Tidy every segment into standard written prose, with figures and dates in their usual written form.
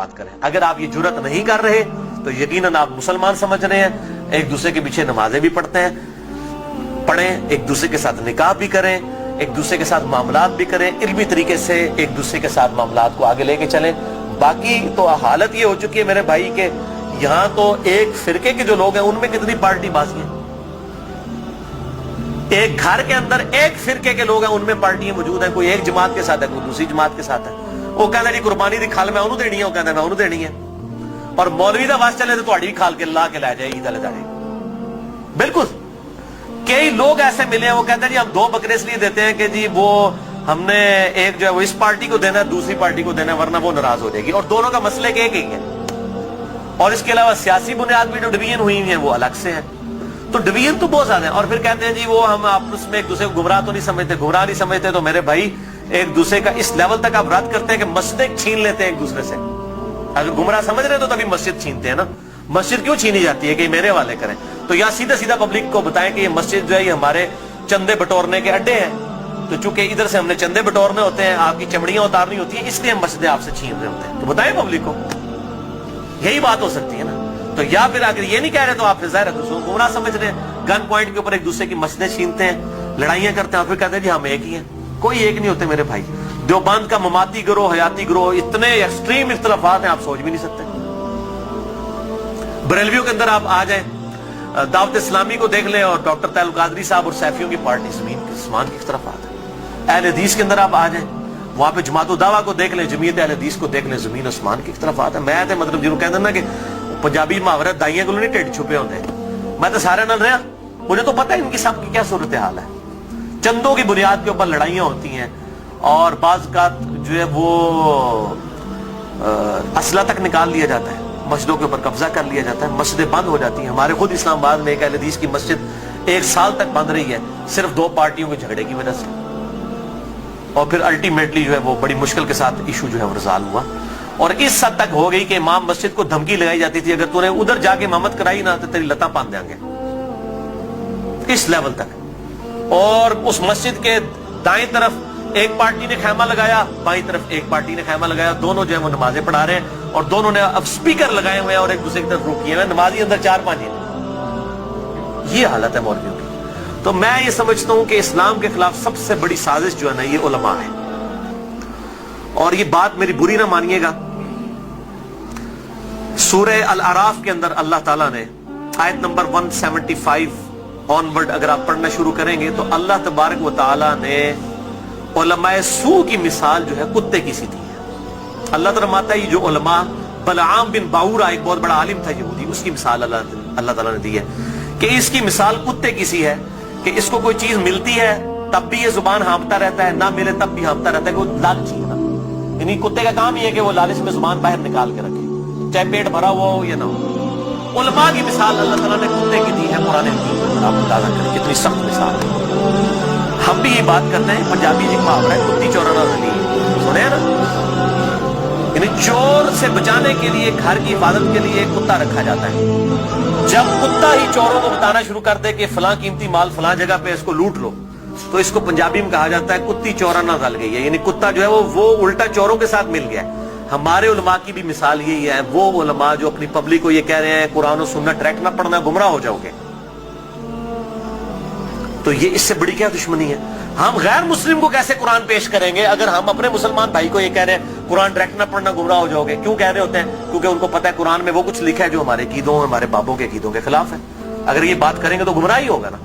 بات کریں. اگر آپ یہ جرت نہیں کر رہے تو یقیناً آپ مسلمان سمجھ رہے ہیں. ایک دوسرے کے پیچھے نمازیں بھی پڑھتے ہیں, پڑھیں, ایک دوسرے کے ساتھ نکاح بھی کریں, ایک دوسرے کے ساتھ معاملات بھی کریں, علمی طریقے سے ایک دوسرے کے ساتھ معاملات کو آگے لے کے چلیں. باقی تو حالت یہ ہو چکی ہے میرے بھائی کہ یہاں تو ایک فرقے کے جو لوگ ہیں ان میں کتنی پارٹی بازی ہیں. ایک گھر کے اندر ایک فرقے کے لوگ ہیں, ان میں پارٹیاں موجود ہیں. کوئی ایک جماعت کے ساتھ ہے, کوئی دوسری جماعت کے ساتھ ہے. وہ کہتا ہے جی قربانی دی کھال میں انہوں دینی ہے, وہ کہتا ہے میں انہوں دینی ہے. اور مولوی دا واس چلے تو تہاڈی بھی کھال کے لا کے لے جائے عید والے داڑے. بالکل کئی لوگ ایسے ملے ہیں, وہ کہتے ہیں جی ہم 2 بکرے اس لیے دیتے ہیں کہ جی وہ ہم نے ایک جو ہے وہ اس پارٹی کو دینا ہے, دوسری پارٹی کو دینا ہے, ورنہ وہ ناراض ہو جائے گی. اور دونوں کا مسئلہ ایک ہی ہے. اور اس کے علاوہ سیاسی بنیاد بھی جو ڈویژن ہوئی ہیں وہ الگ سے ہے. تو ڈویژن تو بہت زیادہ ہے. اور پھر کہتے ہیں جی وہ ہم آپس میں ایک دوسرے کو گمراہ تو نہیں سمجھتے, گمراہ نہیں سمجھتے. تو میرے بھائی ایک دوسرے کا اس لیول تک آپ رد کرتے ہیں کہ مسجدیں چھین لیتے ہیں ایک دوسرے سے. اگر گمراہ سمجھ رہے تو تبھی مسجد چھینتے ہیں نا. مسجد کیوں چھینی جاتی ہے کہ میرے والے کریں؟ تو یا سیدھا سیدھا پبلک کو بتائیں کہ یہ مسجد جو ہے یہ ہمارے چندے بٹورنے کے اڈے ہیں. تو چونکہ ادھر سے ہم نے چندے بٹورنے ہوتے ہیں, آپ کی چمڑیاں اتارنی ہوتی ہیں, اس لیے ہم مسجدیں آپ سے چھین رہے ہوتے ہیں. تو بتائیں پبلک کو, یہی بات ہو سکتی ہے نا. تو یا پھر اگر یہ نہیں کہہ رہے تو آپ ظاہر ہے دوسروں کو گمراہ سمجھ رہے ہیں. گن پوائنٹ کے اوپر ایک دوسرے کی مسجدیں چھینتے ہیں, لڑائیاں کرتے ہیں, اور پھر کہتے ہیں جی ہم ایک ہی ہیں. کوئی ایک نہیں ہوتے میرے بھائی. دیوبند کا مماتی گروہ, حیاتی گروہ, اتنے ایکسٹریم اختلافات ہیں آپ سوچ بھی نہیں سکتے. بریلویوں کے اندر آپ آ جائیں, دعوت اسلامی کو دیکھ لیں, اور ڈاکٹر طاہر القادری صاحب اور سیفیوں کی پارٹی زمین آسمان کی اختلافات ہیں. اہل حدیث کے اندر آپ آ جائیں, وہاں پہ جماعت الدعوہ کو دیکھ لیں, جمعیت اہل حدیث کو دیکھ لیں, زمین آسمان کی اختلافات ہیں. میں مطلب جنہوں کہتے ہیں نا کہ پنجابی محاورہ دائیاں کو نہیں ٹیڈ چھپے ہوتے ہیں, میں تو سارے نہ رہا, مجھے تو پتہ ہے ان کی سب کی کیا صورتحال ہے. چندوں کی بنیاد کے اوپر لڑائیاں ہوتی ہیں, اور بعض اوقات جو ہے وہ اسلحہ تک نکال لیا جاتا ہے, مسجدوں کے اوپر قبضہ کر لیا جاتا ہے, مسجدیں بند ہو جاتی ہیں. ہمارے خود اسلام آباد میں ایک اہل حدیث کی مسجد 1 سال تک بند رہی ہے, صرف 2 پارٹیوں کے جھگڑے کی وجہ سے. اور پھر الٹیمیٹلی جو ہے وہ بڑی مشکل کے ساتھ ایشو جو ہے وہ ریزالو ہوا. اور اس حد تک ہو گئی کہ امام مسجد کو دھمکی لگائی جاتی تھی, اگر تو نے ادھر جا کے امامت کرائی نہ تو تیری لتاں پان دیں گے, اس لیول تک. اور اس مسجد کے دائیں طرف ایک پارٹی نے خیمہ لگایا, بائیں طرف ایک پارٹی نے خیمہ لگایا, دونوں جو ہے وہ نمازیں پڑھا رہے ہیں, اور دونوں نے اب سپیکر لگائے ہوئے ہیں اور ایک دوسرے کی طرف روکیے ہوئے, نمازی اندر 4-5 ہیں. یہ حالت ہے مولویوں کی. تو میں یہ سمجھتا ہوں کہ اسلام کے خلاف سب سے بڑی سازش جو ہے نا یہ علماء ہے. اور یہ بات میری بری نہ مانیے گا, سورہ الاعراف کے اندر اللہ تعالیٰ نے آیت نمبر 175 آنورڈ اگر آپ پڑھنا شروع کریں گے تو اللہ تبارک و تعالیٰ نے علماء سو کی مثال جو ہے کتے کی سی دی ہے. اللہ تعالیٰ فرماتا ہے یہ جو علماء, بلعام بن باورا ایک بہت بڑا عالم تھا یہودی, اس کی مثال اللہ تعالیٰ نے دی ہے کہ اس کی مثال کتے کی سی ہے کہ اس کو کوئی چیز ملتی ہے تب بھی یہ زبان ہانپتا رہتا ہے, نہ ملے تب بھی ہانپتا رہتا ہے, کہ وہ لالچی ہے نا. یعنی کتے کا کام یہ ہے کہ وہ لالچ میں زبان باہر نکال کے رکھے, چاہے پیٹ بھرا ہوا ہو یا نہ ہو. علماء کی مثال اللہ تعالیٰ نے کتے کی دی ہے قرآن حکیم میں. آپ اندازہ کریں کتنی سخت مثال ہے. ہم بھی یہ بات کرتے ہیں, پنجابی ایک محاورہ ہے کتی چورانا رلی, سنے ہیں نا. یعنی چور سے بچانے کے لیے, گھر کی حفاظت کے لیے کتا رکھا جاتا ہے. جب کتا ہی چوروں کو بتانا شروع کر دے کہ فلاں قیمتی مال فلاں جگہ پہ اس کو لوٹ لو, تو اس کو پنجابی میں کہا جاتا ہے کتی چورانا رل گئی ہے. یعنی کتا جو ہے وہ الٹا چوروں کے ساتھ مل گیا ہے. ہمارے علماء کی بھی مثال یہی ہے, وہ علماء جو اپنی پبلک کو یہ کہہ رہے ہیں قرآن و سنت ٹریک نہ پڑھنا, گمراہ ہو جاؤ گے. تو یہ اس سے بڑی کیا دشمنی ہے؟ ہم غیر مسلم کو کیسے قرآن پیش کریں گے اگر ہم اپنے مسلمان بھائی کو یہ کہہ رہے ہیں قرآن ڈائریکٹ نہ پڑھنا, گمراہ ہو جاؤ گے. کیوں کہہ رہے ہوتے ہیں؟ کیونکہ ان کو پتہ ہے قرآن میں وہ کچھ لکھا ہے جو ہمارے عقیدوں, ہمارے بابوں کے عقیدوں کے خلاف ہے. اگر یہ بات کریں گے تو گمراہ ہی ہوگا نا.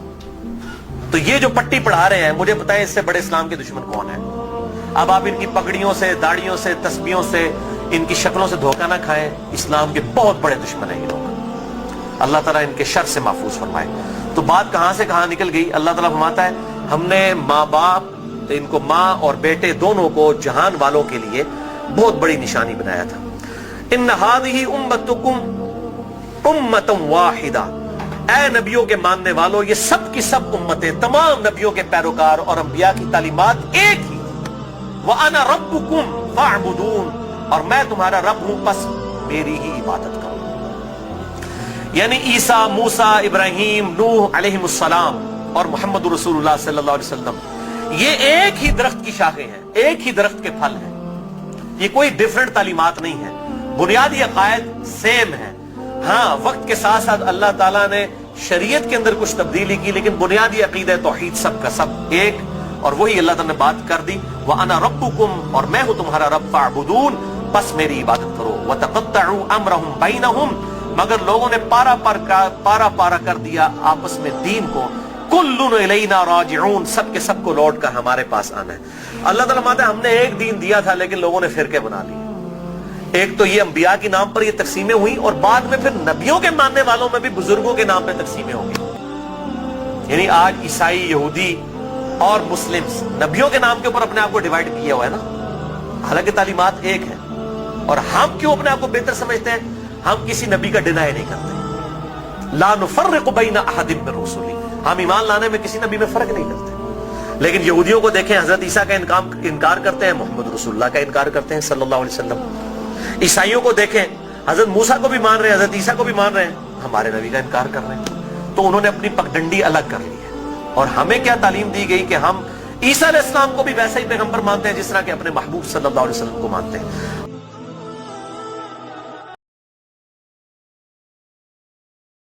تو یہ جو پٹی پڑھا رہے ہیں, مجھے بتائیں اس سے بڑے اسلام کے دشمن کون ہیں؟ اب آپ ان کی پگڑیوں سے, داڑیوں سے, تسبیحوں سے, ان کی شکلوں سے دھوکہ نہ کھائیں. اسلام کے بہت بڑے دشمن ہیں یہ لوگ. اللہ تعالیٰ ان کے شر سے محفوظ فرمائے. تو بات کہاں سے کہاں نکل گئی. اللہ تعالیٰ فرماتا ہے ہم نے ماں باپ, ان کو ماں اور بیٹے دونوں کو جہان والوں کے لیے بہت بڑی نشانی بنایا تھا. ان هذه امتکم امۃ واحدہ, اے نبیوں کے ماننے والوں یہ سب کی سب امتیں, تمام نبیوں کے پیروکار اور انبیاء کی تعلیمات ایک ہی. وَأَنَا رَبُّكُمْ فَاعْبُدُونَ, اور میں تمہارا رب ہوں بس میری ہی عبادت کرو. یعنی عیسیٰ, موسیٰ, ابراہیم, نوح علیہ السلام اور محمد رسول اللہ صلی اللہ علیہ وسلم یہ ایک ہی درخت کی شاخیں ہیں, ایک ہی درخت کے پھل ہیں. یہ کوئی ڈیفرنٹ تعلیمات نہیں ہے. بنیادی عقائد سیم ہے. ہاں وقت کے ساتھ ساتھ اللہ تعالیٰ نے شریعت کے اندر کچھ تبدیلی کی, لیکن بنیادی عقیدہ توحید سب کا سب ایک, اور وہی اللہ تعالیٰ نے بات کر دی, وَأَنَا رَبُّكُمْ, اور میں ہوں تمہارا رب, فَاعْبُدُونَ, بس میری عبادت کرو. وَتَقَطَّعُوا أَمْرَهُمْ بَيْنَهُمْ, مگر لوگوں نے پارا پارا کر دیا آپس میں دین کو. كُلٌّ إِلَيْنَا رَاجِعُونَ, سب کے سب کو لوٹ کر ہمارے پاس آنا ہے. اللہ تعالیٰ مانتا ہے ہم نے ایک دین دیا تھا لیکن لوگوں نے فرقے بنا لیے. ایک تو یہ انبیاء کے نام پر یہ تقسیمیں ہوئی, اور بعد میں پھر نبیوں کے ماننے والوں میں بھی بزرگوں کے نام پہ تقسیمیں ہوں گی. یعنی آج عیسائی, یہودی اور مسلمز نبیوں کے نام کے اوپر اپنے آپ کو ڈیوائیڈ کیا ہوا ہے نا, حالانکہ تعلیمات ایک ہے. اور ہم کیوں اپنے آپ کو بہتر سمجھتے ہیں؟ ہم کسی نبی کا ڈینائی نہیں کرتے. لا نفرق بین احد من رسلی, ہم ایمان لانے میں کسی نبی میں فرق نہیں کرتے. لیکن یہودیوں کو دیکھیں, حضرت عیسیٰ کا انکار کرتے ہیں, محمد رسول اللہ کا انکار کرتے ہیں صلی اللہ علیہ وسلم. عیسائیوں کو دیکھیں, حضرت موسیٰ کو بھی مان رہے ہیں, حضرت عیسیٰ کو بھی مان رہے ہیں, ہمارے نبی کا انکار کر رہے ہیں. تو انہوں نے اپنی پگڈنڈی الگ کر لی ہے. اور ہمیں کیا تعلیم دی گئی کہ ہم عیسیٰ علیہ السلام کو بھی ویسا ہی پیغمبر مانتے ہیں جس طرح کہ اپنے محبوب صلی اللہ علیہ وسلم کو مانتے ہیں.